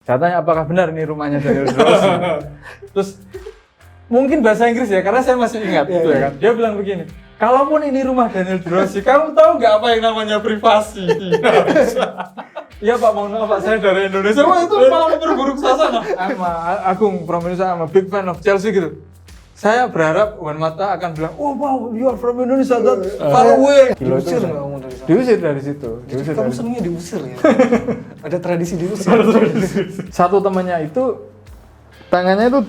Saya tanya apakah benar ini rumahnya Daniel Drossi. Terus mungkin bahasa Inggris ya, karena saya masih ingat gitu ya kan. Dia bilang begini, kalaupun ini rumah Daniel Drossi, kamu tahu nggak apa yang namanya privasi? Iya Pak, mohon maaf Pak, saya dari Indonesia. Wah itu malah memperburuk suasana. Agung from Indonesia, I'm a big fan of Chelsea gitu. Saya berharap Wan Mata akan bilang, oh wow, you are from Indonesia, that far away. Diusir nggak ngomong dari sana? Diusir dari situ. Kamu senangnya diusir ya? Ada tradisi diusir. Satu temannya itu tangannya itu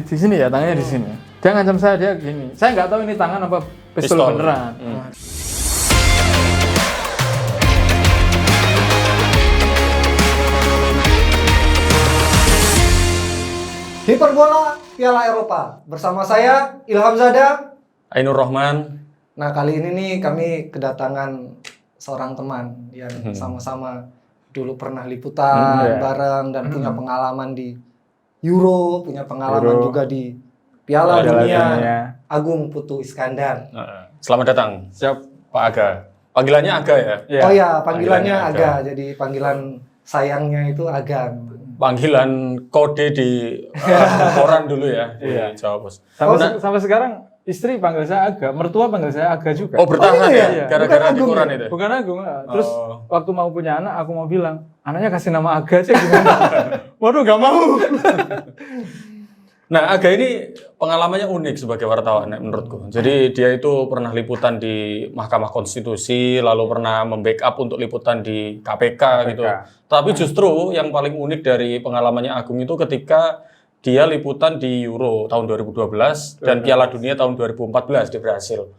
di sini ya, tangannya di sini. Dia ngancam saya, dia gini. Saya nggak tahu ini tangan apa pistol beneran. Hiperbola Piala Eropa bersama saya Ilham Zada, Ainur Rahman. Nah kali ini nih kami kedatangan seorang teman yang sama-sama dulu pernah liputan bareng dan punya pengalaman di Euro, punya pengalaman juga di Piala Dunia. Agung Putu Iskandar. Selamat datang. Siap Pak Aga. Panggilannya Aga ya? Oh ya, panggilannya Aga. Jadi panggilan sayangnya itu Aga. Panggilan kode di koran dulu ya di Jawa Pos. Sampai sekarang istri panggil saya Aga, mertua panggil saya Aga juga. Oh bertahan iya? Gara-gara di koran itu? Bukan Agung. Terus waktu mau punya anak, aku mau bilang, anaknya kasih nama Aga aja gimana? Waduh gak mau. Nah Aga ini pengalamannya unik sebagai wartawan menurutku. Jadi dia itu pernah liputan di Mahkamah Konstitusi, lalu pernah membackup untuk liputan di KPK gitu. Tapi justru yang paling unik dari pengalamannya Agung itu ketika dia liputan di Euro tahun 2012 dan Piala Dunia tahun 2014 di Brasil.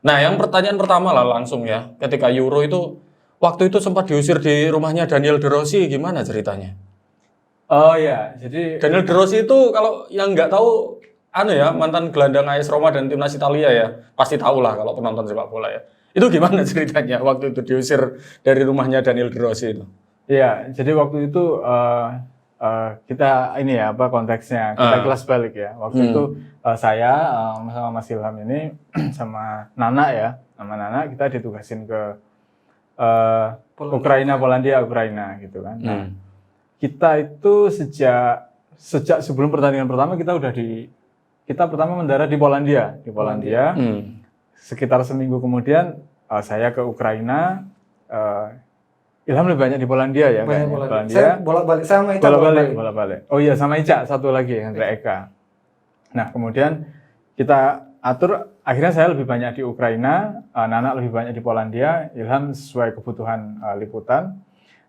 Nah yang pertanyaan pertama lah langsung ya, ketika Euro itu, waktu itu sempat diusir di rumahnya Daniel Drossi, gimana ceritanya? Oh iya, jadi Daniel Drossi itu kalau yang nggak tahu, mantan gelandang AS Roma dan timnas Italia ya, pasti tahu lah kalau penonton sepak bola ya. Itu gimana ceritanya waktu itu diusir dari rumahnya Daniel Drossi itu? Iya, jadi waktu itu kita ini ya konteksnya kita kelas balik ya. Waktu itu saya sama Mas Ilham ini sama Nana ya, sama Nana kita ditugasin ke Ukraina gitu kan. Nah, kita itu sejak sebelum pertandingan pertama kita pertama mendarat di Polandia. Sekitar seminggu kemudian saya ke Ukraina. Ilham lebih banyak di Polandia ya. Polandia. Saya bolak-balik sama Ica. Bolak-balik. Oh iya sama Ica satu lagi Hendra Eka. Nah kemudian kita atur. Akhirnya saya lebih banyak di Ukraina, Nana lebih banyak di Polandia. Ilham sesuai kebutuhan liputan.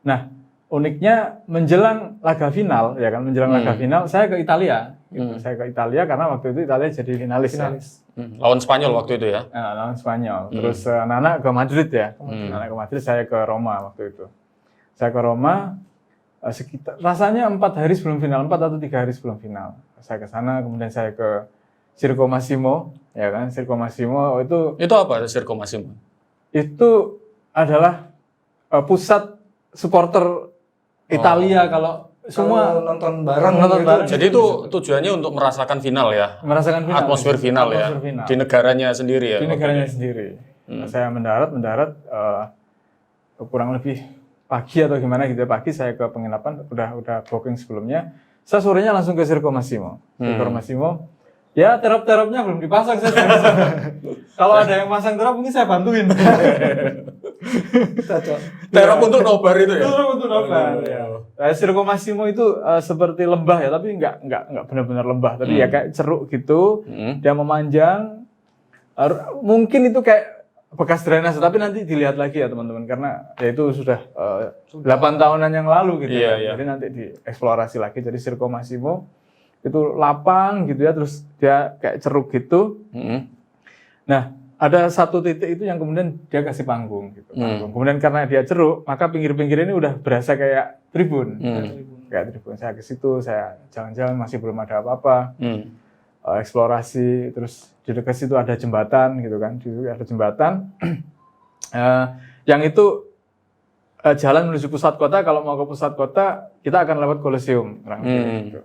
Nah uniknya menjelang laga final ya kan, laga final saya ke Italia. Saya ke Italia karena waktu itu Italia jadi finalis. Ya. Lawan Spanyol waktu itu ya? Lawan Spanyol. Terus Nana ke Madrid ya. Nana ke Madrid, saya ke Roma waktu itu. Saya ke Roma sekitar rasanya 4 hari sebelum final, 4 atau 3 hari sebelum final. Saya ke sana, kemudian saya ke Circo Massimo, ya kan? Circo Massimo itu apa Circo Massimo? Itu adalah pusat supporter Italia kalau semua nonton bareng. Jadi itu tujuannya untuk merasakan final ya? Merasakan final. Atmosfer final ya? Di negaranya sendiri ya? Di negaranya sendiri. Saya mendarat kurang lebih pagi atau gimana gitu. Pagi saya ke penginapan, udah booking sebelumnya. Saya sorenya langsung ke Circo Massimo. Circo Massimo. Ya terop-teropnya belum dipasang saya. Kalau ada yang pasang terop mungkin saya bantuin. Terop untuk nobar itu ya? Terop untuk nobar. Circo Massimo itu seperti lembah ya, tapi nggak benar-benar lembah, tapi ya kayak ceruk gitu. Dia memanjang. Mungkin itu kayak bekas drainase, tapi nanti dilihat lagi ya teman-teman, karena ya itu sudah 8 tahunan yang lalu gitu. Jadi nanti dieksplorasi lagi. Jadi Circo Massimo itu lapang gitu ya, terus dia kayak ceruk gitu. Nah, ada satu titik itu yang kemudian dia kasih panggung gitu. Kemudian karena dia ceruk, maka pinggir-pinggir ini udah berasa kayak tribun. Kayak tribun. Saya ke situ, saya jalan-jalan, masih belum ada apa-apa. Eksplorasi, terus di dekat situ ada jembatan gitu kan. Di situ ada jembatan. Yang itu jalan menuju pusat kota. Kalau mau ke pusat kota, kita akan lewat Colosseum. Gitu.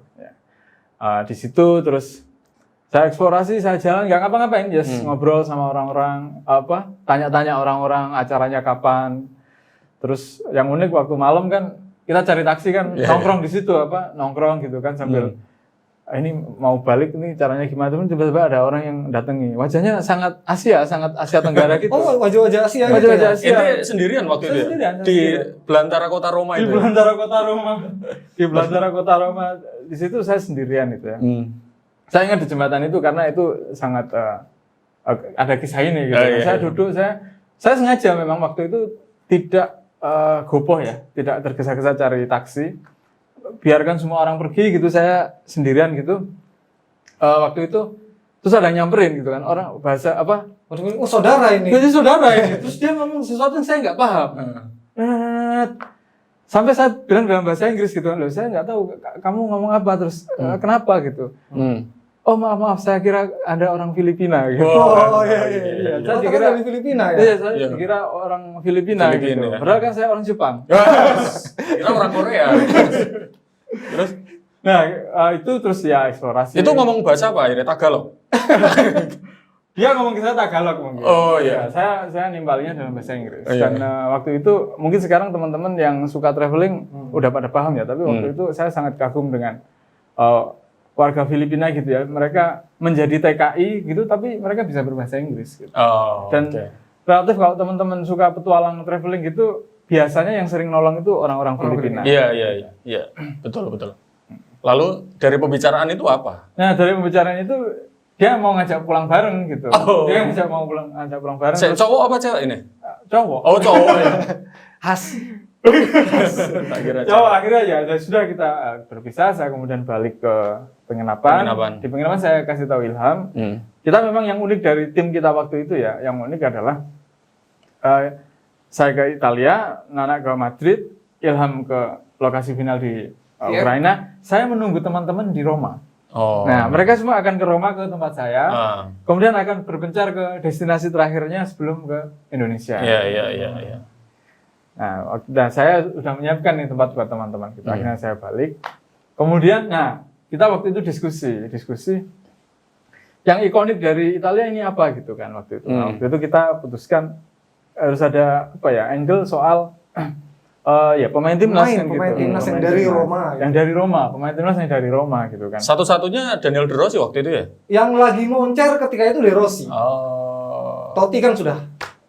Di situ terus saya eksplorasi, saya jalan nggak ngapa-ngapain, ngobrol sama orang-orang, tanya-tanya orang-orang acaranya kapan. Terus yang unik waktu malam kan kita cari taksi kan nongkrong di situ nongkrong gitu kan sambil ini mau balik nih caranya gimana, teman tiba-tiba ada orang yang datangi, wajahnya sangat Asia Tenggara gitu. Oh, wajah-wajah Asia. Wajah-wajah Asia. Ini sendirian waktu itu. Sendirian. Di belantara kota Roma itu. Di belantara kota Roma. Di situ saya sendirian itu ya. Saya ingat di jembatan itu karena itu sangat ada kisah ini gitu. Saya duduk, saya sengaja memang waktu itu tidak gopoh ya, tidak tergesa-gesa cari taksi. Biarkan semua orang pergi gitu, saya sendirian gitu. Waktu itu terus ada yang nyamperin gitu kan, orang bahasa apa? Oh, saudara ini. Jadi saudara ini. Terus dia ngomong sesuatu yang saya nggak paham. Sampai saya bilang dalam bahasa Inggris gitu kan, loh saya nggak tahu kamu ngomong apa, terus kenapa gitu. Oh maaf, saya kira ada orang Filipina gitu. Oh iya. Saya dikira dari Filipina ya? Iya, saya dikira orang Filipina gitu. Ya. Padahal kan saya orang Jepang. Kira orang Korea. Terus itu terus ya eksplorasi. itu ngomong bahasa apa akhirnya? Tagalog? Dia ngomong ke saya Tagalog mungkin. Oh iya. Saya nimbalinya dalam bahasa Inggris. Dan waktu itu mungkin sekarang teman-teman yang suka traveling udah pada paham ya, tapi waktu itu saya sangat kagum dengan warga Filipina gitu ya. Mereka menjadi TKI gitu tapi mereka bisa berbahasa Inggris gitu. Dan relatif kalau teman-teman suka petualang traveling gitu, biasanya yang sering nolong itu orang-orang Filipina. Iya. Betul. Lalu dari pembicaraan itu apa? Nah, dari pembicaraan itu dia mau ngajak pulang bareng gitu. Dia ngajak pulang bareng. Cowok apa cewek ini? Cowok. Oh, cowok ya. Khas. Cowok akhirnya ya sudah kita berpisah, saya kemudian balik ke penginapan. Di penginapan saya kasih tahu Ilham. Kita memang yang unik dari tim kita waktu itu ya, yang unik adalah saya ke Italia, Nana ke Madrid, Ilham ke lokasi final di Ukraina. Saya menunggu teman-teman di Roma. Nah, mereka semua akan ke Roma ke tempat saya, kemudian akan berpencar ke destinasi terakhirnya sebelum ke Indonesia. Iya. Nah, saya sudah menyiapkan nih tempat buat teman-teman kita. Akhirnya saya balik. Kemudian, kita waktu itu diskusi. Yang ikonik dari Italia ini apa gitu kan waktu itu. Waktu itu kita putuskan harus ada angle soal pemain timnas kan gitu. Pemain timnas yang dari Roma. Yang dari Roma, pemain timnas yang dari Roma gitu kan. Satu-satunya Daniel De Rossi waktu itu ya? Yang lagi moncer ketika itu De Rossi. Totti kan sudah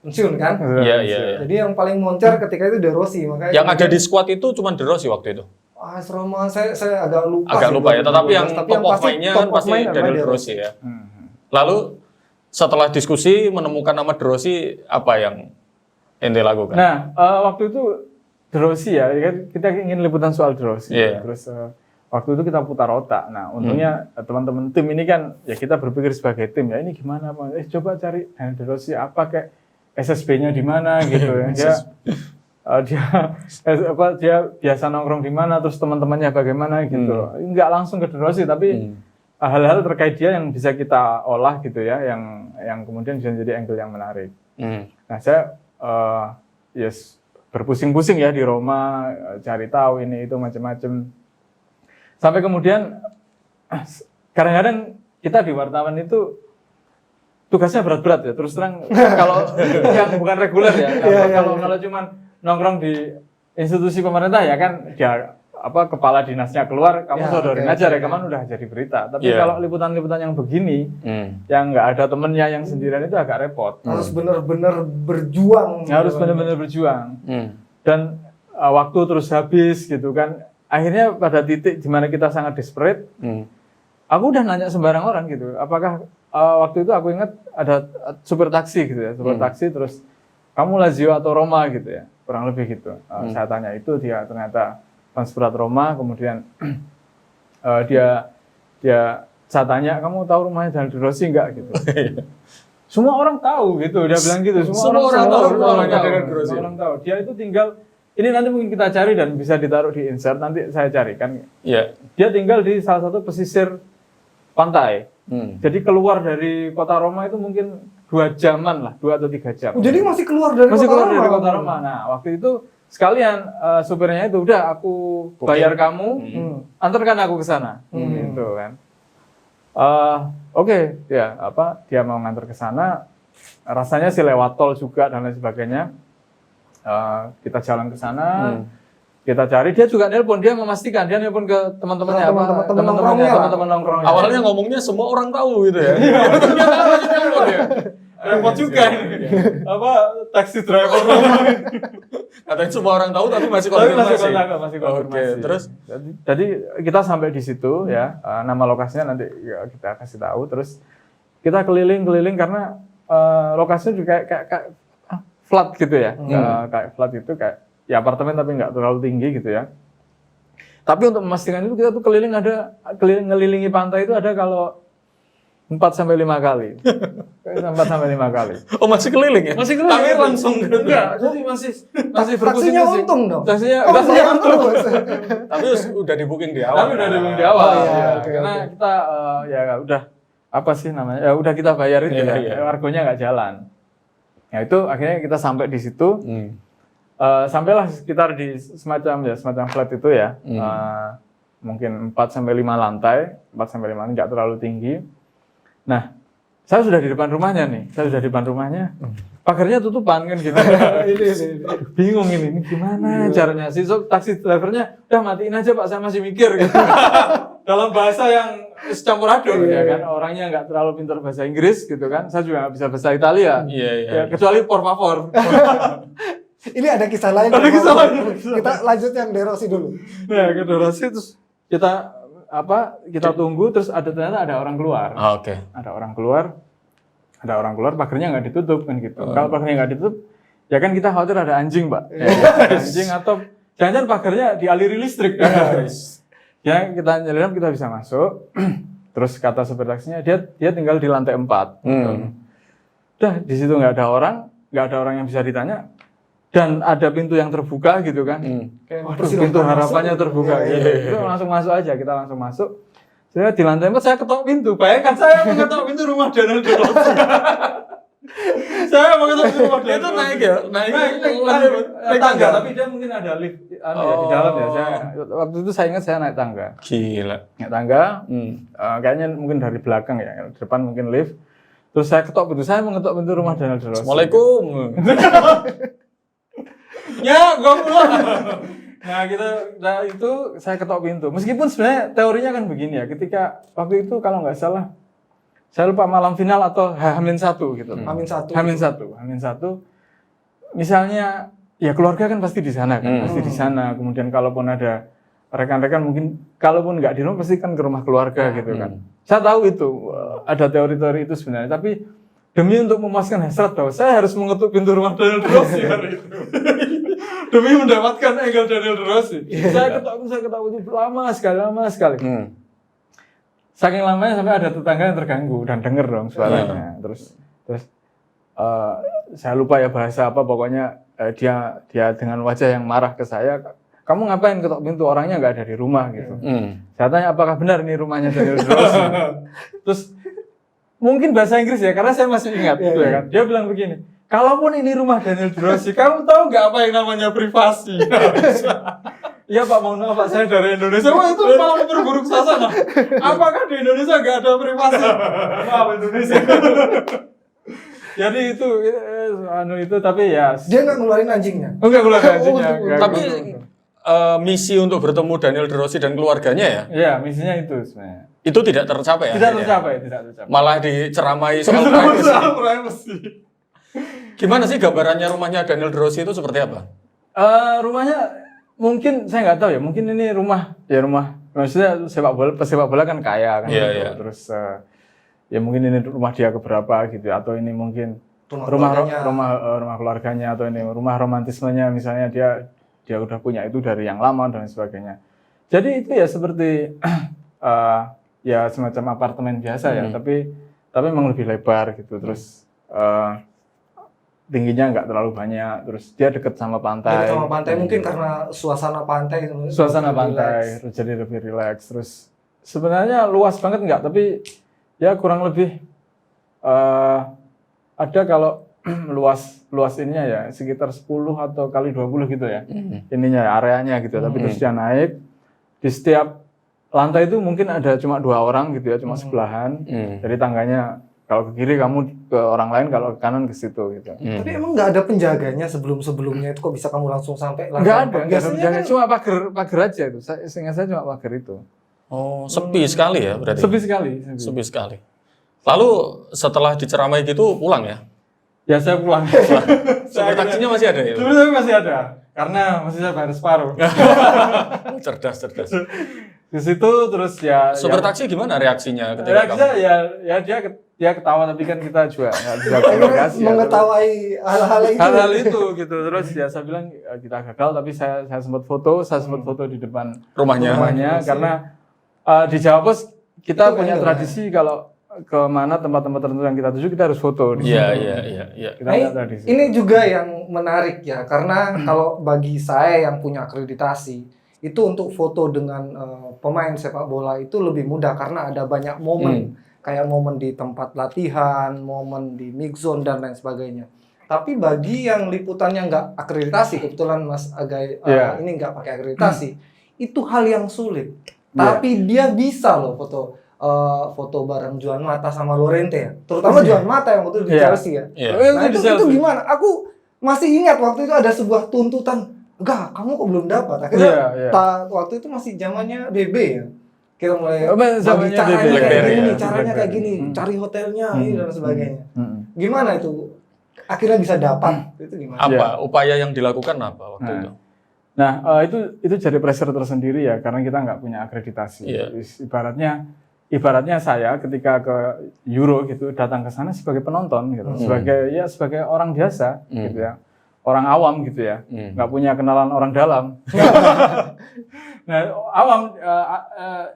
pensiun kan? Iya. Jadi yang paling moncer ketika itu De Rossi, makanya yang ada di squad itu cuma De Rossi waktu itu. Roma saya agak lupa. Ya, tetapi yang top of mind-nya kan pasti Daniel De Rossi ya. Lalu setelah diskusi menemukan nama De Rossi, apa yang ente lakukan? Nah, waktu itu De Rossi ya, kita ingin liputan soal De Rossi. Terus waktu itu kita putar otak. Nah, untungnya teman-teman tim ini kan ya kita berpikir sebagai tim ya, ini gimana Pak? Coba cari Daniel De Rossi, apa kayak SSB-nya di mana gitu ya. Dia biasa nongkrong di mana, terus teman-temannya bagaimana gitu. Enggak langsung ke De Rossi, tapi hal-hal terkait dia yang bisa kita olah gitu ya, yang kemudian bisa jadi angle yang menarik. Nah, saya berpusing-pusing ya di Roma, cari tahu ini itu macam-macam. Sampai kemudian kadang-kadang kita di wartawan itu tugasnya berat-berat ya, terus terang kalau yang bukan reguler ya. Kalau cuman nongkrong di institusi pemerintah ya kan dia kepala dinasnya keluar, kamu sodorin aja rekaman udah jadi berita. Tapi kalau liputan-liputan yang begini, yang nggak ada temennya, yang sendirian itu agak repot. Harus benar-benar berjuang. Dan waktu terus habis gitu kan. Akhirnya pada titik di mana kita sangat desperate, aku udah nanya sembarang orang gitu. Apakah waktu itu aku ingat ada supir taksi gitu ya, taksi terus kamu Lazio atau Roma gitu ya, kurang lebih gitu. Saya tanya itu, dia ternyata Transferat Roma, kemudian saya tanya, kamu tahu rumahnya Daniel De Rossi enggak gitu. Semua orang tahu gitu, dia bilang gitu. Semua orang tahu. Dia itu tinggal, ini nanti mungkin kita cari dan bisa ditaruh di insert, nanti saya carikan. Dia tinggal di salah satu pesisir pantai. Jadi keluar dari kota Roma itu mungkin 2 jaman lah, 2 atau 3 jam. Jadi masih keluar dari kota Roma. Nah, waktu itu sekalian supirnya itu udah aku bayar kamu, antarkan aku ke sana, gitu kan. Oke, dia mau ngantar ke sana, rasanya sih lewat tol juga dan lain sebagainya. Kita jalan ke sana, Kita cari, dia juga nelpon, dia memastikan, dia nelpon ke teman-temannya teman-teman nongkrongnya. Awalnya ngomongnya semua orang tahu gitu ya. Ternyata masih nelpon ya. Repot juga ini. Taxi driver. Katanya semua orang tahu tapi masih Tapi konfirmasi. masih konfirmasi. Oke, terus jadi kita sampai di situ ya, nama lokasinya nanti ya, kita kasih tahu. Terus kita keliling-keliling karena lokasinya juga kayak flat gitu ya, kayak flat itu kayak ya apartemen tapi nggak terlalu tinggi gitu ya. Tapi untuk memastikan itu kita tuh ngelilingi pantai itu ada kalau 4-5 kali. 4-5 kali. oh masih keliling ya? Masih keliling. Tapi langsung enggak, jadi masih berpusing. Taksinya untung dong. Taksinya untung. Tapi udah di booking di awal. Tapi udah di booking di awal. iya, oke, Karena kita ya udah apa sih namanya? Ya udah kita bayar itu Iya. Argonya nggak jalan. Ya itu akhirnya kita sampai di situ. Sampailah sekitar di semacam flat itu ya. Mungkin 4-5 lantai, 4-5 lantai nggak terlalu tinggi. Nah, saya sudah di depan rumahnya nih. Pagarnya tutupan kan gitu. Bingung ini gimana caranya. Si taksi drivernya, udah matiin aja Pak, saya masih mikir gitu. Dalam bahasa yang campur aduk ya kan. Orangnya nggak terlalu pintar bahasa Inggris gitu kan. Saya juga nggak bisa bahasa Italia. Iya. Ya, kecuali por favor. Ini ada kisah lain. Kita lanjut yang De Rossi dulu. Nah, ke De Rossi terus kita tunggu terus ternyata ada orang keluar. Oke. Ada orang keluar, pagarnya nggak ditutup kan gitu. Kalau pagarnya nggak ditutup, ya kan kita khawatir ada anjing, Pak. Anjing atau jangan-jangan pagarnya dialiri listrik. Ya kita nyelam kita bisa masuk. Terus kata supir taksinya dia tinggal di lantai 4. Udah di situ nggak ada orang yang bisa ditanya. Dan ada pintu yang terbuka gitu kan. Waduh, pintu harapannya terbuka. Itu langsung masuk aja, kita langsung masuk. Saya di lantai 4 saya ketok pintu. Bayangkan saya mengetok pintu rumah Daniel De Rossi. Saya mengetok pintu rumah Daniel. Itu naik ya? Naik tangga, tapi dia mungkin ada lift di dalam ya. Waktu itu saya ingat saya naik tangga. Gila. Naik tangga, kayaknya mungkin dari belakang ya. Depan mungkin lift. Terus saya ketok pintu, saya mengetok pintu rumah Daniel De Rossi. Assalamualaikum. Ya, gua pulang. Nah, itu saya ketok pintu. Meskipun sebenarnya teorinya kan begini ya. Ketika waktu itu kalau nggak salah, saya lupa malam final atau H-1 gitu. H-1. Misalnya, ya keluarga kan pasti di sana kan, pasti di sana. Kemudian kalaupun ada rekan-rekan mungkin, kalaupun nggak di rumah pasti kan ke rumah keluarga gitu kan. Saya tahu itu ada teori-teori itu sebenarnya, tapi demi untuk memuaskan hasrat bahwa saya harus mengetuk pintu rumah Daniel De Rossi hari itu. Demi mendapatkan angle Daniel De Rossi. Saya ketok pintu lama sekali. Saking lamanya sampai ada tetangga yang terganggu dan denger dong suaranya. Terus saya lupa ya bahasa apa, pokoknya dia dengan wajah yang marah ke saya. Kamu ngapain ketok pintu, orangnya nggak ada di rumah gitu. Saya tanya apakah benar ini rumahnya Daniel De Rossi. Terus mungkin bahasa Inggris ya, karena saya masih ingat. Ya kan? Dia bilang begini, kalaupun ini rumah Daniel De Rossi, kamu tahu nggak apa yang namanya privasi? Iya Pak, mohon maaf Pak, saya dari Indonesia. Wah itu malah memperburuk suasana. Apakah di Indonesia nggak ada privasi? Maaf Indonesia. Jadi itu tapi ya. Dia nggak ngeluarin anjingnya. Enggak ngeluarin anjingnya. Tapi misi untuk bertemu Daniel De Rossi dan keluarganya ya? Iya, misinya itu sebenarnya. Itu tidak tercapai ya? Tidak tercapai. Malah diceramai soal privacy. Gimana sih gambarannya rumahnya Daniel De Rossi itu seperti apa? Rumahnya mungkin saya nggak tahu ya. Mungkin ini rumah. Maksudnya pesepak bola kan kaya kan. Iya. Terus ya mungkin ini rumah dia keberapa gitu. Atau ini mungkin rumah keluarganya atau ini rumah romantismenya misalnya dia udah punya itu dari yang lama dan sebagainya. Jadi itu ya seperti ya semacam apartemen biasa ya, tapi memang lebih lebar gitu. Terus tingginya nggak terlalu banyak. Terus dia dekat sama pantai. Dekat sama pantai mungkin karena suasana pantai itu. Suasana pantai jadi lebih rileks. Terus sebenarnya luas banget nggak, tapi ya kurang lebih ada kalau luas ininya ya sekitar 10 atau kali 20 gitu ya. Ininya areanya gitu. Tapi terus dia naik di setiap lantai itu mungkin ada cuma 2 orang gitu ya, cuma sebelahan. Jadi tangganya Kalau ke kiri kamu ke orang lain, kalau ke kanan ke situ gitu. Tapi emang nggak ada penjaganya sebelumnya itu kok bisa kamu langsung sampai lantai Nggak 4? ada Biasanya penjaga, kan cuma pagar aja itu. Seingat saya cuma pagar itu. Oh, sepi sekali ya berarti. Sepi sekali. Sepi sekali. Lalu setelah diceramai gitu pulang ya? Ya saya pulang. Sopir taksinya masih ada ya? Sebenarnya masih ada, karena masih saya bayar separuh. Cerdas. Di situ terus ya. Sopir taksi gimana reaksinya ketika kamu? Reaksinya ya dia ketawa, tapi kan kita juga nggak bisa komunikasi. Ya. mengetahui hal-hal itu. Hal-hal itu gitu. Terus ya saya bilang kita gagal, tapi saya sempat foto di depan Rumahnya. karena di Jawa Pos kita punya tradisi kalau ke mana tempat-tempat tertentu yang kita tuju kita harus foto di situ. Iya. Kita punya tradisi. Ini juga yang menarik ya, karena kalau bagi saya yang punya akreditasi, itu untuk foto dengan pemain sepak bola itu lebih mudah karena ada banyak momen, kayak momen di tempat latihan, momen di mix zone dan lain sebagainya. Tapi bagi yang liputannya nggak akreditasi, kebetulan Mas Agai ini nggak pakai akreditasi, itu hal yang sulit. Tapi dia bisa loh foto bareng Juan Mata sama Llorente ya, terutama Juan Mata yang waktu itu di Chelsea ya. Nah itu gimana? Aku masih ingat waktu itu ada sebuah tuntutan, enggak, kamu kok belum dapat. Akhirnya waktu itu masih zamannya BB ya. Kita mulai bagi caranya kayak gini, cari hotelnya ini dan sebagainya. Gimana itu? Akhirnya bisa dapat. Itu gimana? Apa upaya yang dilakukan apa waktu itu? Nah, itu jadi pressure tersendiri ya, karena kita nggak punya akreditasi. Ibaratnya saya ketika ke Euro gitu datang ke sana sebagai penonton gitu, sebagai orang biasa gitu ya, orang awam gitu ya, nggak punya kenalan orang dalam. Nah, awam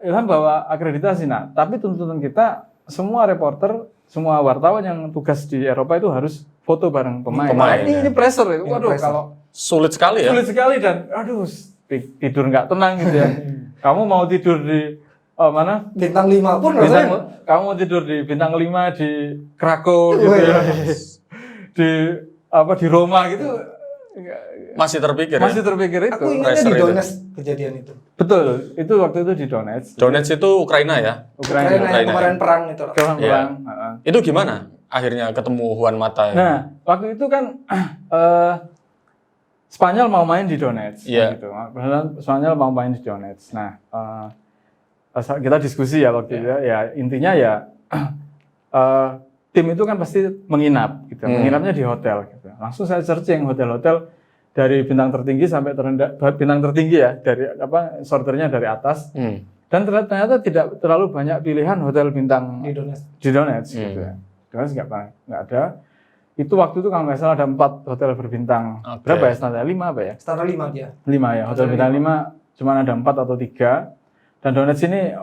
Ilham bawa akreditasi, nah tapi tuntutan kita semua reporter, semua wartawan yang tugas di Eropa itu harus foto bareng pemain. Ini pressure itu, waduh kalau sulit sekali ya. Sulit sekali dan aduh tidur nggak tenang gitu ya. Kamu mau tidur di mana? Bintang 5 pun rasanya. Kamu tidur di Bintang 5 di Krakow gitu ya. Di Roma gitu. Masih terpikir itu. Aku ingatnya di Donetsk kejadian itu. Betul, itu waktu itu di Donetsk. Donetsk itu Ukraina ya? Ukraina yang kemarin perang itu. Perang. Itu gimana akhirnya ketemu Juan Mata? Nah, waktu itu kan Spanyol mau main di Donetsk, gitu. Spanyol mau main di Donetsk. Nah, kita diskusi ya waktu itu ya intinya ya tim itu kan pasti menginap, gitu. Menginapnya di hotel, gitu. Langsung saya searching hotel-hotel dari bintang tertinggi sampai terendah, bintang tertinggi ya dari sorternya dari atas. Dan ternyata tidak terlalu banyak pilihan hotel bintang di Donetsk, gitu ya. Donetsk nggak ada. Itu waktu itu kalau nggak salah ada 4 hotel berbintang. Berapa ya standar 5 apa ya? Standar 5 dia. 5 ya. Hotel bintang 5 cuma ada 4 atau 3. Dan Donetsk ini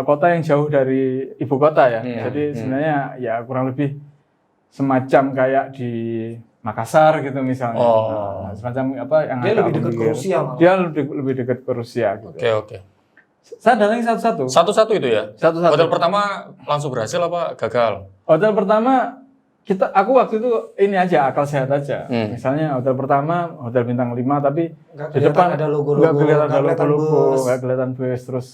kota yang jauh dari ibu kota ya. Jadi sebenarnya ya kurang lebih semacam kayak di Makassar gitu misalnya. Semacam yang dia lebih dekat ke Rusia malah. Dia lebih dekat ke Rusia gitu. Oke. Saya datangi satu-satu. Satu-satu itu ya? Satu-satu. Hotel pertama langsung berhasil apa gagal? Hotel pertama aku waktu itu ini aja akal sehat aja. Misalnya hotel pertama hotel bintang 5 tapi di depan ada logo-logo, nggak kelihatan bus, terus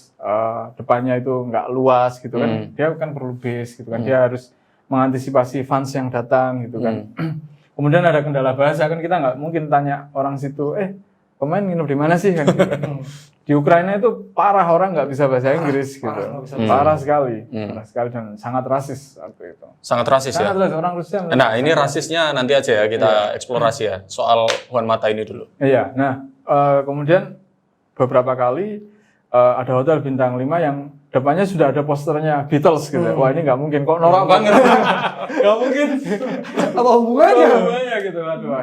depannya itu nggak luas gitu kan. Dia kan perlu bus gitu kan. Dia harus mengantisipasi fans yang datang gitu kan. Kemudian ada kendala bahasa kan, kita nggak mungkin tanya orang situ, pemain nginep di mana sih kan gitu. Di Ukraina itu parah, orang nggak bisa bahasa Inggris gitu. Parah sekali dan sangat rasis waktu itu. Sangat rasis ya? Sangat rasis, orang Rusia. Nah ini rasisnya nanti aja ya kita eksplorasi ya, soal Juan Mata ini dulu. Iya, nah kemudian beberapa kali ada hotel bintang 5 yang depannya sudah ada posternya Beatles gitu. Wah ini nggak mungkin, kok norak banget. Nggak mungkin. Apa hubungannya? Gitu. Aduh,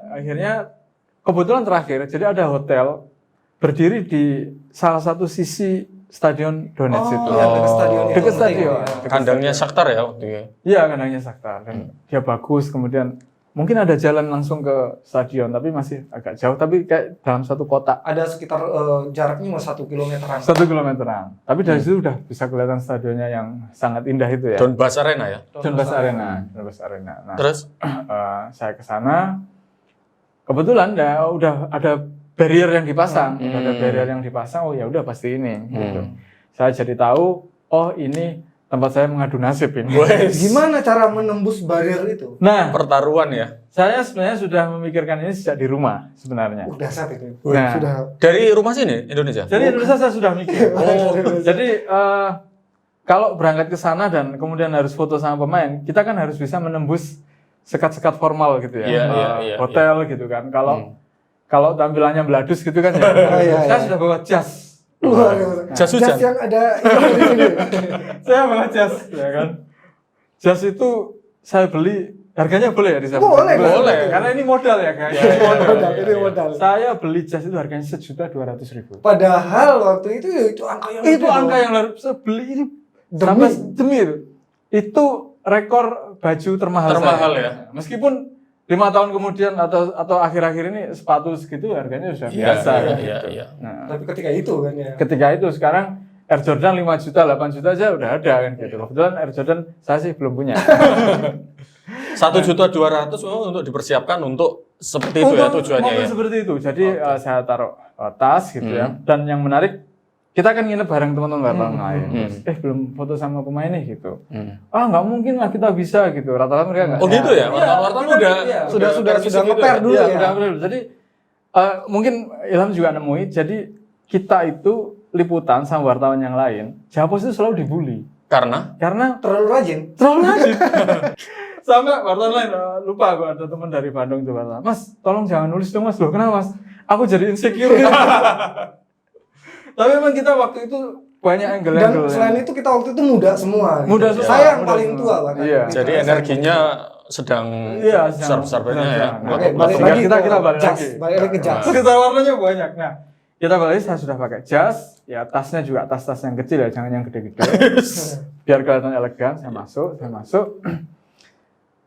akhirnya kebetulan terakhir, jadi ada hotel berdiri di salah satu sisi stadion Donetsk itu. Dekat stadion. Kandangnya Shakhtar ya waktu itu. Iya, kandangnya Shakhtar. Dan dia bagus, kemudian mungkin ada jalan langsung ke stadion, tapi masih agak jauh, tapi kayak dalam satu kota. Ada sekitar jaraknya 1 kilometeran. 1 kilometeran. Tapi dari situ udah bisa kelihatan stadionnya yang sangat indah itu ya. Donbas Arena ya? Donbas Arena. Nah, terus? Saya ke sana, kebetulan udah ada barrier yang dipasang, oh ya udah pasti ini. Gitu. Saya jadi tahu, oh ini tempat saya mengadu nasib ini. Gimana cara menembus barrier itu? Nah, Pertaruhan ya. saya sebenarnya sudah memikirkan ini sejak di rumah sebenarnya. Udah dahsyat itu. Nah, Sudah. Dari rumah sini Indonesia. Jadi Indonesia saya sudah mikir. Jadi kalau berangkat ke sana dan kemudian harus foto sama pemain, kita kan harus bisa menembus sekat-sekat formal gitu ya. Iya, Hotel gitu kan. Kalau tampilannya beladus gitu kan ya. Saya sudah bawa jas. Jas hujan. Jas yang ada ini di sini. Saya bawa jas ya kan. Jas itu saya beli harganya boleh ya di sana? Boleh. Karena ini modal ya kan. Ini modal. Saya beli jas itu harganya 1.200.000. Padahal waktu itu ya itu angka yang Itu angka yang luar biasa. Beli ini sampai demi itu rekor baju termahal saya. Ya. Meskipun 5 tahun kemudian atau akhir-akhir ini sepatu segitu harganya sudah biasa. Iya. Nah, tapi ketika itu kan ya. Ketika itu sekarang Air Jordan 5 juta, 8 juta aja udah ada kan gitu. Kebetulan Air Jordan saya sih belum punya. 1.200.000 memang untuk dipersiapkan untuk seperti itu ya tujuannya ya. Seperti itu. Jadi saya taruh tas gitu ya. Dan yang menarik kita kan nginep bareng teman-teman wartawan lain. Belum foto sama pemain nih gitu. Nggak mungkin lah kita bisa gitu. Rata-rata mereka nggak. Oh gitu ya. Wartawan Sudah nge-pair dulu ya. Jadi mungkin Ilham juga nemuin. Jadi kita itu liputan sama wartawan yang lain. Japos itu selalu dibully. Karena Terlalu rajin. Sampai wartawan lain lupa aku ada teman dari Bandung itu wartawan. Mas, tolong jangan nulis dong Mas. Loh, kenapa Mas? Aku jadi insecure. Tapi memang kita waktu itu banyak angle-angle. Dan selain itu kita waktu itu muda semua. Muda semua. Saya yang paling tua bahkan. Iya. jadi energinya sedang besar-besarnya ya. Balik lagi kita balik lagi ke jas. Sekitar warnanya banyak. Nah, kita balik saya sudah pakai jas, ya tasnya juga tas-tas yang kecil ya, jangan yang gede-gede. Biar kelihatan elegan, saya masuk.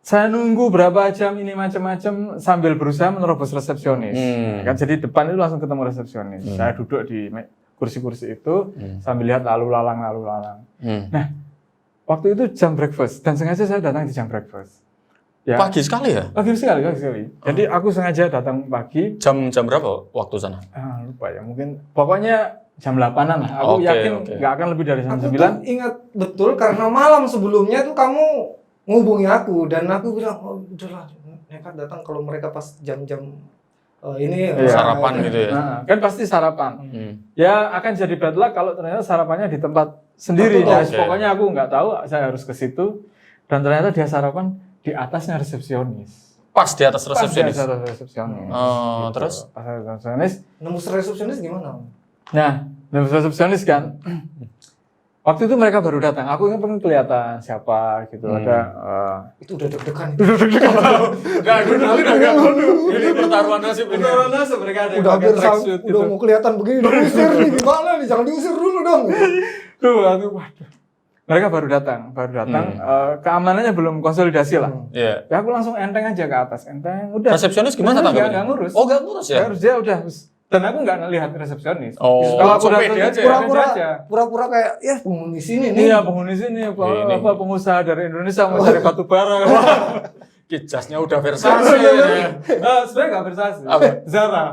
Saya nunggu berapa jam ini macam-macam sambil berusaha menerobos resepsionis. Kan jadi depan itu langsung ketemu resepsionis. Saya duduk di kursi-kursi itu sambil lihat lalu lalang. Nah, waktu itu jam breakfast dan sengaja saya datang di jam breakfast. Ya. Pagi sekali ya? Pagi sekali. Jadi aku sengaja datang pagi. Jam berapa waktu sana? Lupa ya, mungkin pokoknya jam 8-an lah. Aku yakin nggak akan lebih dari jam 9. Aku tuh ingat betul karena malam sebelumnya tuh kamu ngubungi aku dan aku bilang, udahlah nekat datang kalau mereka pas jam-jam ini sarapan gitu ya. Nah, kan pasti sarapan. Ya akan jadi bad luck kalau ternyata sarapannya di tempat sendiri. Ya, pokoknya aku nggak tahu, saya harus ke situ dan ternyata dia sarapan di atasnya resepsionis. Pas di atas resepsionis. Terus pas resepsionis. Nembus resepsionis gimana? Nah, nembus resepsionis kan. Waktu itu mereka baru datang. Aku pengen kelihatan siapa gitu. Ada itu udah deg-degan. Ini pertaruhan nasib. Mereka ada udah hampir udah mau kelihatan begini, diusir nih gimana nih? Jangan diusir dulu dong. Waduh. Mereka baru datang. Keamanannya belum konsolidasi lah. Iya. Ya aku langsung enteng aja ke atas. Udah. Resepsionis gimana tanggapnya? Nggak ngurus. Oh, nggak ngurus ya? Harus dia udah. Dan aku nggak ngelihat resepsionis. Kalau aku pura-pura kayak ya penghuni sini nih. Iya, penghuni sini apa pengusaha dari Indonesia mau cari batu bara. Kijasnya udah Versace. Sebenarnya nggak Versace. Zara.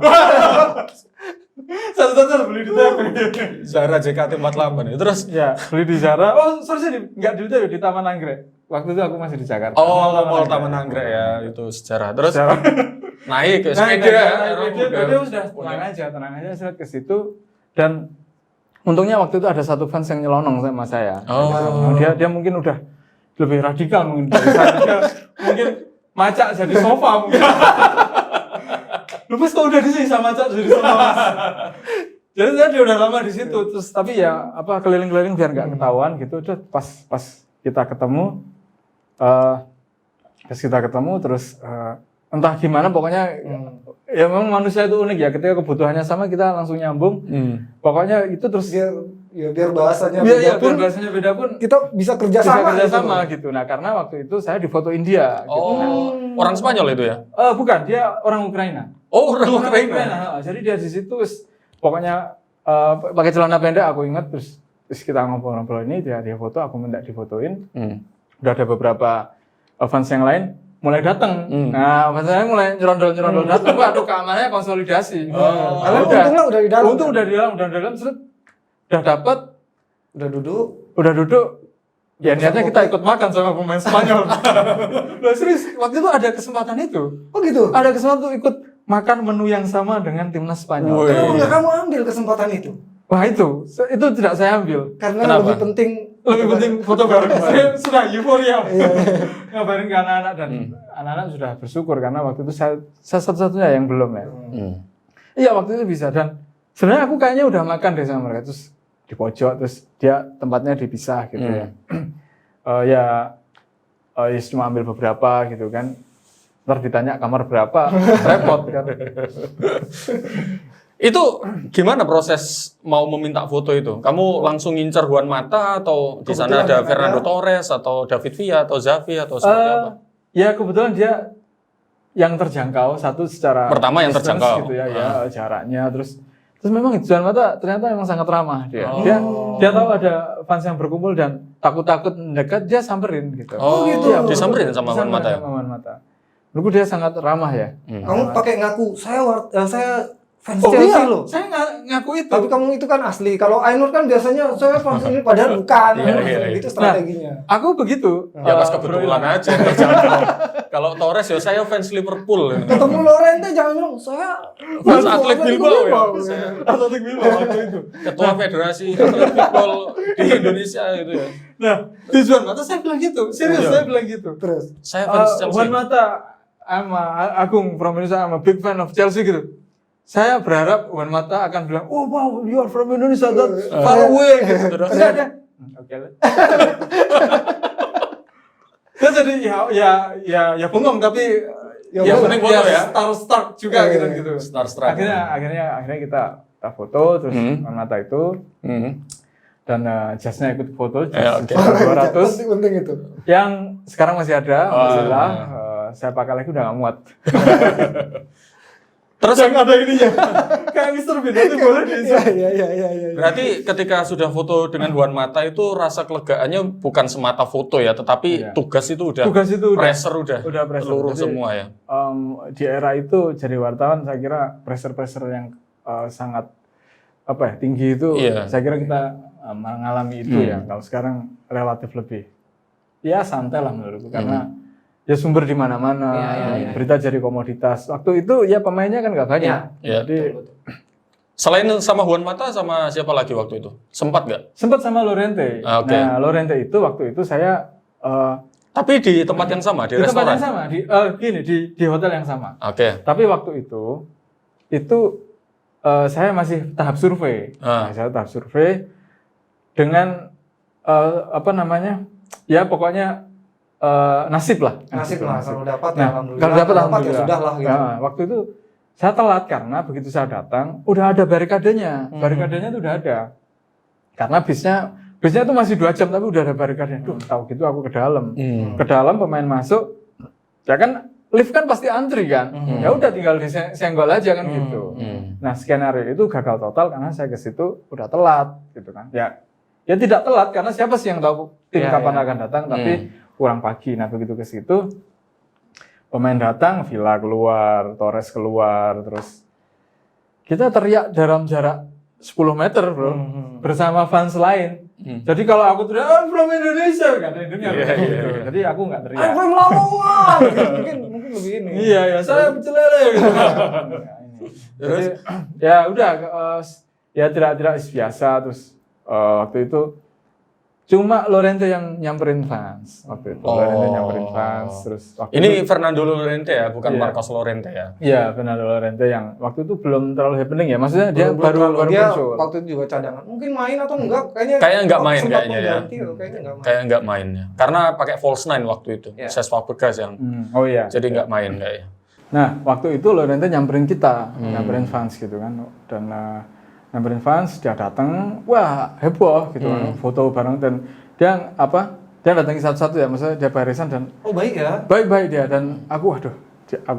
Satu-satu beli di TP. Zara JKT48 ya. Terus ya beli di Zara. Nggak di TP, di Taman Anggrek. Waktu itu aku masih di Jakarta. Mall Taman Anggrek ya, itu sejarah. Terus naik ke sepeda. Dia sudah tenang aja saya ke situ dan untungnya waktu itu ada satu fans yang nyelonong sama saya. Dia mungkin udah lebih radikal mungkin dari saya. Mungkin macak jadi sofa mungkin. Lupas kok udah di sini sama macak jadi sofa. Mas. Jadi dia udah lama di situ terus tapi ya keliling-keliling biar nggak ketahuan gitu. Pas kita ketemu terus entah gimana pokoknya ya memang manusia itu unik ya, ketika kebutuhannya sama kita langsung nyambung. Pokoknya itu terus biar bahasanya beda pun kita bisa kerja sama gitu. Nah, karena waktu itu saya di foto India gitu. Orang Spanyol itu ya? Bukan, dia orang Ukraina. Orang Ukraina. Jadi dia di situ pokoknya pakai celana pendek aku ingat terus kita ngobrol-ngobrol ini dia foto, aku minta difotoin. Udah ada beberapa fans yang lain mulai datang. Nah, saya mulai nyerondol datang. Waduh, keamanannya konsolidasi. Untungnya udah di dalam. Untung udah di dalam, terus udah dapat, udah duduk. Ya niatnya kita ikut makan sama pemain Spanyol. Loh serius, waktu itu ada kesempatan itu. Oh gitu. Ada kesempatan untuk ikut makan menu yang sama dengan timnas Spanyol. Kenapa nggak kamu ambil kesempatan itu? Wah itu tidak saya ambil. Karena Kenapa? lebih penting Foto bareng. Saya sudah euforia. Ngabarin ke anak-anak dan anak-anak sudah bersyukur karena waktu itu saya satu-satunya yang belum ya. Iya waktu itu bisa dan sebenarnya aku kayaknya udah makan deh sama mereka terus di pojok terus dia tempatnya dipisah gitu ya. Ya cuma ambil beberapa gitu kan. Ntar ditanya kamar berapa, repot kan. Itu gimana proses mau meminta foto itu? Kamu langsung ngincer Juan Mata atau di sana ada Fernando Torres atau David Villa atau Xavi atau seperti apa? Ya kebetulan dia yang terjangkau satu secara Pertama yang distance terjangkau. gitu ya jaraknya terus memang Juan Mata ternyata memang sangat ramah dia. Dia tahu ada fans yang berkumpul dan takut mendekat dia samperin gitu. Oh, gitu. Iya, disamperin sama Juan Mata. Sama Juan Mata. Menurutku dia sangat ramah ya. Kamu pakai ngaku saya fans Oh Chelsea iya, loh. saya ngaku itu. Tapi kamu itu kan asli. Kalau Ainur kan biasanya saya fans ini padahal bukan. Iya. Itu strateginya. Aku begitu. Ya pas kebetulan aja terjangkau. Kalau Torres ya saya fans Liverpool. Ketemu Lorente jangan bilang saya Fans Athletic Bilbao ya. Athletic Bilbao waktu itu. Ketua Federasi Athletic Football di Indonesia gitu ya. Nah, di Juan Mata saya bilang gitu. Serius saya bilang gitu. Terus Saya fans Chelsea. Juan Mata, Agung from Indonesia, I'm a big fan of Chelsea gitu. Saya berharap Juan Mata akan bilang, oh wow, you are from Indonesia, that far away. Gitu. Terus ada, oke lah. Dia jadi ya bengong tapi Ya, penting foto ya. Start juga gitu. Starstruck. Akhirnya kita foto terus Juan Mata itu dan jasnya ikut foto jas oke. 200 penting itu. yang sekarang masih ada, alhamdulillah. Saya pakai lagi udah nggak muat. Terus yang ada ininya kayak Mr. Bean itu boleh di Iya. berarti ketika sudah foto dengan Juan Mata itu rasa kelegaannya bukan semata foto ya, tetapi tugas itu udah pressure udah seluruh Jadi, semua ya. Di era itu jadi wartawan saya kira pressure yang sangat tinggi itu saya kira kita mengalami itu ya. Kalau sekarang relatif lebih ya santai lah menurutku karena ya sumber di mana-mana, berita jadi komoditas. Waktu itu ya pemainnya kan nggak banyak. Iya. Jadi Selain sama Juan Mata sama siapa lagi waktu itu? Sempat nggak? sempat sama Lorente. Oke. Nah Lorente itu waktu itu saya Tapi di tempat yang sama, di di restoran. tempat yang sama, di hotel yang sama. Oke. Tapi waktu itu saya masih tahap survei. Saya tahap survei dengan ya pokoknya nasib lah. Kalau dapat Nah, ya alhamdulillah. kalau dapat ya alhamdulillah. sudah lah gitu. Nah, waktu itu saya telat karena begitu saya datang udah ada barikadenya. Barikadenya itu udah ada. Karena bisnya itu masih 2 jam tapi udah ada barikadenya. Duh, tahu gitu aku ke dalam. Ke dalam pemain masuk. Ya kan lift kan pasti antri kan. Ya udah tinggal disenggol aja kan gitu. Nah, skenario itu gagal total karena saya ke situ udah telat gitu kan. Ya tidak telat karena siapa sih yang tahu tim kapan akan datang tapi kurang pagi. Nah, begitu ke situ pemain datang, Villa keluar, Torres keluar, terus kita teriak dalam jarak 10 meter, bro, bersama fans lain. Jadi kalau aku teriak, from Indonesia, kan dengar. Jadi aku nggak teriak. I'm from Lamongan. mungkin lebih ini. Iya, saya pecelele. Gitu. Jadi ya udah, ya tidak biasa. Terus waktu itu cuma Lorente yang nyamperin fans waktu itu. Lorente nyamperin fans terus waktu Ini Fernando Lorente ya, bukan Marcos Lorente ya. Iya, Fernando Lorente yang waktu itu belum terlalu happening ya. Maksudnya dia baru dia muncul. waktu itu juga cadangan. Mungkin main atau enggak? Kayaknya enggak main sempat kayaknya ya. mengganti, kayaknya enggak main. Kayak enggak main ya. Karena pakai false nine waktu itu. Cesc Fabregas yang. Oh iya. Jadi enggak main kayaknya. Nah, waktu itu Lorente nyamperin kita, nyamperin fans gitu kan. Dan nyamperin fans, dia datang, wah heboh gitu kan. Foto bareng dan dia datangi satu-satu ya, maksudnya dia barisan dan baik ya. Baik dia dan aku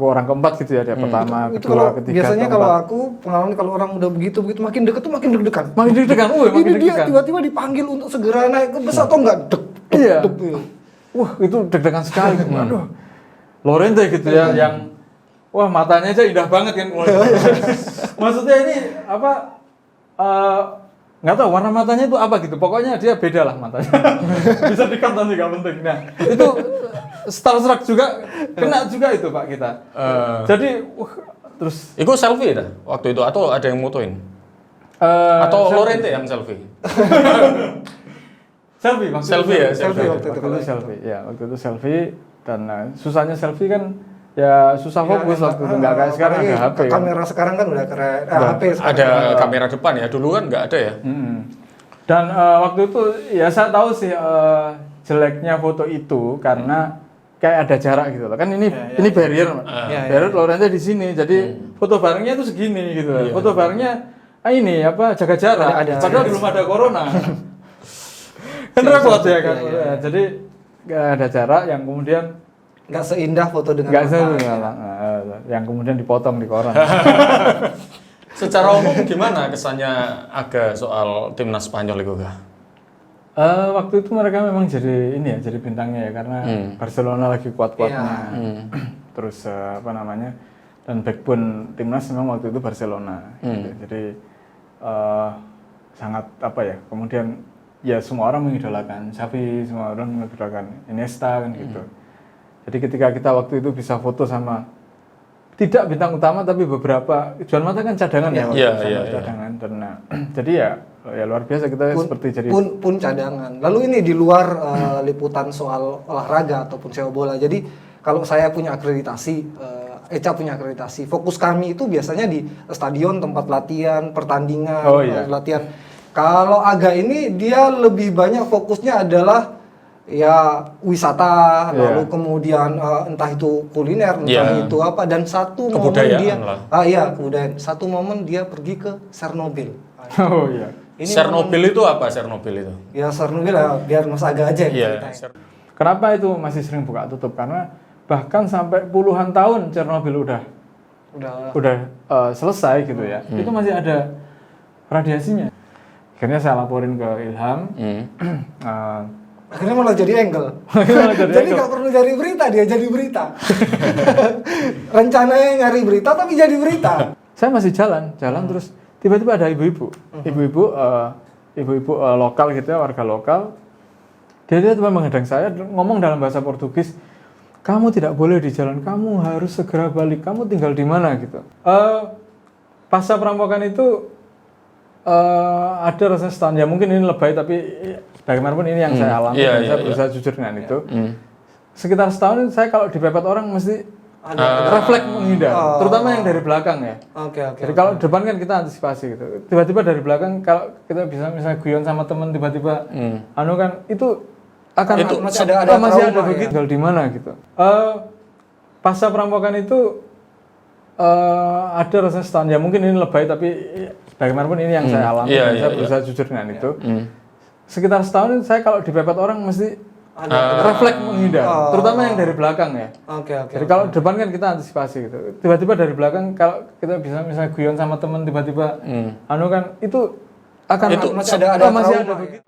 orang keempat gitu ya, dia pertama, Itu kedua, kalau ketiga, biasanya keempat. kalau aku pengalaman kalau orang udah begitu makin deket tuh makin deg-degan. Makin deg-degan, makin Ini dia deg-degan. tiba-tiba dipanggil untuk segera naik ke bus atau enggak? Iya. Wah, itu deg-degan sekali. Aduh. Lorente gitu ya, yang wah matanya aja indah banget kan. Maksudnya ini nggak tahu warna matanya itu apa gitu. Pokoknya dia beda lah matanya. Bisa di-cut nanti nggak penting. Nah itu starstruck juga, kena juga itu Pak kita. Jadi terus. Itu selfie dah waktu itu atau ada yang motoin? Atau Lorente yang selfie? Selfie maksudnya. Selfie ya, selfie waktu itu. Selfie. Ya waktu itu selfie dan susahnya selfie kan ya susah fokus waktu itu nggak kayak sekarang ada HP. Kamera sekarang kan udah keren. HP sekarang. Ada kamera depan ya, dulu kan nggak ada ya. Dan waktu itu ya saya tahu sih jeleknya foto itu karena kayak ada jarak gitu loh. Kan ini barrier, barrier Lorente di sini. Jadi foto barengnya itu segini gitu. Foto barengnya ini apa jaga jarak. Padahal belum ada corona. Kan repot ya kan. Jadi nggak ada jarak yang kemudian nggak seindah foto dengan nggak mata. yang kemudian dipotong di koran. Secara umum gimana kesannya Aga soal timnas Spanyol itu Kak? Waktu itu mereka memang jadi ini ya, jadi bintangnya ya karena Barcelona lagi kuat-kuatnya. Terus apa namanya? Dan backbone timnas memang waktu itu Barcelona. Gitu. Jadi sangat apa ya? Kemudian ya semua orang mengidolakan Xavi, semua orang mengidolakan Iniesta kan gitu. Jadi ketika kita waktu itu bisa foto sama tidak bintang utama tapi beberapa Juan Mata kan cadangan cadangan dan jadi ya luar biasa kita seperti jadi pun cadangan. Lalu ini di luar liputan soal olahraga ataupun sepak bola. Jadi kalau saya punya akreditasi, Eca punya akreditasi. Fokus kami itu biasanya di stadion, tempat latihan, pertandingan, latihan. Kalau Aga ini dia lebih banyak fokusnya adalah ya wisata, lalu kemudian entah itu kuliner, entah itu apa, dan satu momen dia kebudayaan. Satu momen dia pergi ke Chernobyl. Oh iya. Chernobyl itu apa Chernobyl itu? Ya Chernobyl ya biar Mas Aga aja yang ceritain. Kenapa itu masih sering buka tutup? Karena bahkan sampai puluhan tahun Chernobyl udah selesai gitu ya. Itu masih ada radiasinya. Akhirnya saya laporin ke Ilham. Akhirnya malah jadi angle. Jadi nggak perlu cari berita, dia jadi berita. Rencananya nyari berita tapi jadi berita. Saya masih jalan terus tiba-tiba ada ibu-ibu lokal gitu ya, warga lokal. Dia tiba-tiba menghadang saya ngomong dalam bahasa Portugis, kamu tidak boleh di jalan, kamu harus segera balik, kamu tinggal di mana gitu. Pasca perampokan itu ada rasa setahun ya mungkin ini lebay tapi bagaimanapun ini yang saya alami dan saya berusaha jujur dengan itu. Sekitar setahun saya kalau dipepet orang mesti refleks menghindar, terutama yang dari belakang ya. Jadi kalau depan kan kita antisipasi gitu. Tiba-tiba dari belakang kalau kita bisa misalnya guyon sama teman tiba-tiba kan itu akan itu masih ada begitu tinggal di mana gitu. Pasca perampokan itu ada rasa setahun ya mungkin ini lebay tapi bagaimanapun ini yang saya alami dan saya berusaha jujur dengan itu. Sekitar setahun saya kalau dipepet orang mesti refleks menghindar, terutama yang dari belakang ya. Jadi kalau depan kan kita antisipasi gitu. Tiba-tiba dari belakang kalau kita bisa misalnya guyon sama teman tiba-tiba kan itu akan masih ada begitu.